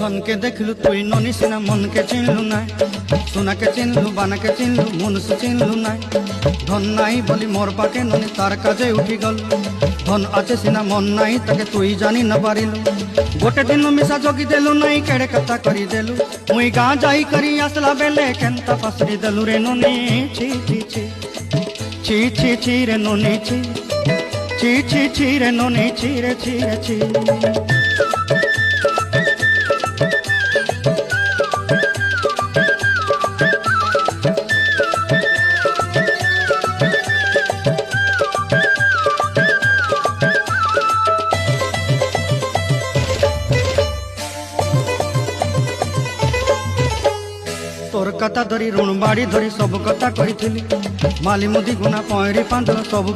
धन के देखलु तुई ननी सिना मन के चिन्हलु ना सोना के चिन्हलु बाना के चिन्हलु मनुष्य चिन्हलु ना धन नाई बोली मोर पाके ननी तार काजे उठी गल धन आचे सिना मन नाई ताके तुई जानी न पारिलु गोटे दिन मिसा जोगी देलु नाई केड़े कथा करी देलु मुई गाँ जाई करी आसला बेले केंता पसरी देलु रे ननी छी छी छी छी छी छी रे ननी छी छी छी छी रे ननी छी रे छी रे छी तोर कथा धरी ऋण बाड़ी धरी सब कथा कही माली मुदी गुना पईरी पांद सब